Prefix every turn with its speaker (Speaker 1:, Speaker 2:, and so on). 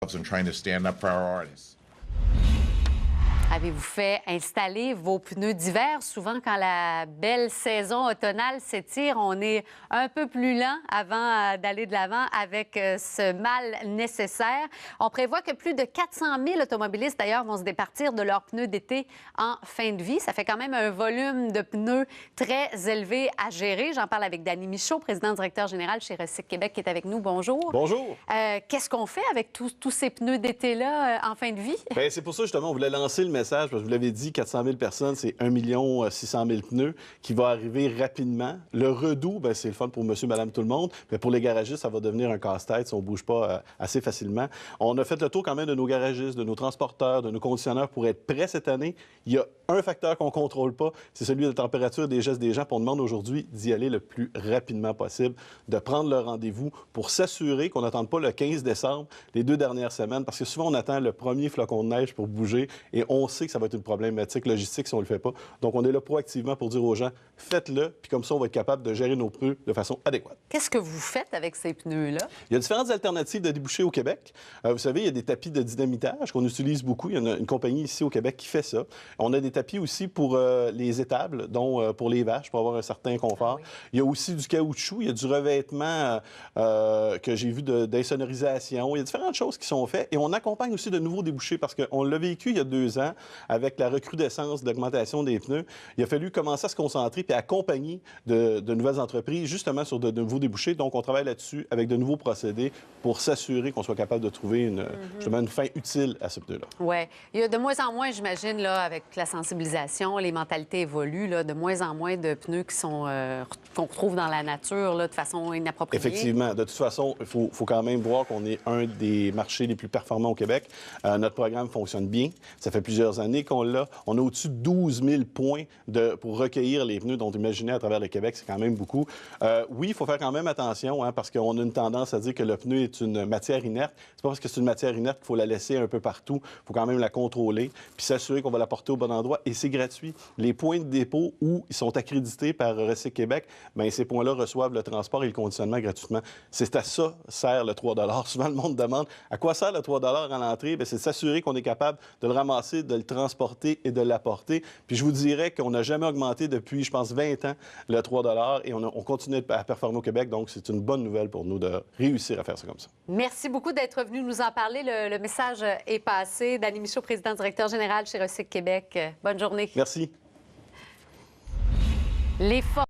Speaker 1: ourselves and trying to stand up for our artists.
Speaker 2: Avez-vous fait installer vos pneus d'hiver? Souvent, quand la belle saison automnale s'étire, on est un peu plus lent avant d'aller de l'avant avec ce mal nécessaire. On prévoit que plus de 400 000 automobilistes, d'ailleurs, vont se départir de leurs pneus d'été en fin de vie. Ça fait quand même un volume de pneus très élevé à gérer. J'en parle avec Danny Michaud, président directeur général chez Recyc Québec, qui est avec nous. Bonjour.
Speaker 3: Bonjour.
Speaker 2: Qu'est-ce qu'on fait avec tous ces pneus d'été-là en fin de vie?
Speaker 3: Bien, c'est pour ça, justement, on voulait lancer le message, parce que vous l'avez dit, 400 000 personnes, c'est 1 600 000 pneus qui va arriver rapidement. Le redout, bien, c'est le fun pour monsieur, madame, tout le monde, mais pour les garagistes, ça va devenir un casse-tête si on ne bouge pas assez facilement. On a fait le tour quand même de nos garagistes, de nos transporteurs, de nos conditionneurs pour être prêts cette année. Il y a un facteur qu'on ne contrôle pas, c'est celui de la température des gestes des gens. Puis on demande aujourd'hui d'y aller le plus rapidement possible, de prendre le rendez-vous pour s'assurer qu'on n'attende pas le 15 décembre, les 2 dernières semaines, parce que souvent on attend le premier flocon de neige pour bouger et on sait que ça va être une problématique logistique si on ne le fait pas. Donc on est là proactivement pour dire aux gens, faites-le, puis comme ça on va être capable de gérer nos pneus de façon adéquate.
Speaker 2: Qu'est-ce que vous faites avec ces pneus-là?
Speaker 3: Il y a différentes alternatives de débouchés au Québec. Vous savez, il y a des tapis de dynamitage qu'on utilise beaucoup. Il y en a une compagnie ici au Québec qui fait ça. On a des tapis aussi pour les étables, dont pour les vaches, pour avoir un certain confort.
Speaker 2: Ah oui.
Speaker 3: Il y a aussi du caoutchouc, il y a du revêtement que j'ai vu d'insonorisation. Il y a différentes choses qui sont faites. Et on accompagne aussi de nouveaux débouchés parce qu'on l'a vécu il y a 2 ans avec la recrudescence de l'augmentation des pneus. Il a fallu commencer à se concentrer puis accompagner de nouvelles entreprises justement sur de nouveaux débouchés. Donc, on travaille là-dessus avec de nouveaux procédés pour s'assurer qu'on soit capable de trouver justement une fin utile à ce pneu-là.
Speaker 2: Oui. Il y a de moins en moins, j'imagine, là, avec la sensibilisation, les mentalités évoluent, là, de moins en moins de pneus qui sont qu'on retrouve dans la nature là, de façon inappropriée.
Speaker 3: Effectivement. De toute façon, il faut quand même voir qu'on est un des marchés les plus performants au Québec. Notre programme fonctionne bien. Ça fait plusieurs années qu'on l'a. On a au-dessus de 12 000 points pour recueillir les pneus dont imaginez à travers le Québec. C'est quand même beaucoup. Oui, il faut faire quand même attention hein, parce qu'on a une tendance à dire que le pneu est une matière inerte. C'est pas parce que c'est une matière inerte qu'il faut la laisser un peu partout. Il faut quand même la contrôler puis s'assurer qu'on va la porter au bon endroit. Et c'est gratuit. Les points de dépôt où ils sont accrédités par Recyc Québec, bien, ces points-là reçoivent le transport et le conditionnement gratuitement. C'est à ça sert le 3 Souvent, le monde demande à quoi sert le 3 à l'entrée. Bien, c'est de s'assurer qu'on est capable de le ramasser, de le transporter et de l'apporter. Puis je vous dirais qu'on n'a jamais augmenté depuis, je pense, 20 ans le 3 et on continue à performer au Québec. Donc, c'est une bonne nouvelle pour nous de réussir à faire ça comme ça.
Speaker 2: Merci beaucoup d'être venu nous en parler. Le message est passé. Danny Michaud, président directeur général chez Recyc Québec. Bonne journée.
Speaker 3: Merci.
Speaker 2: Les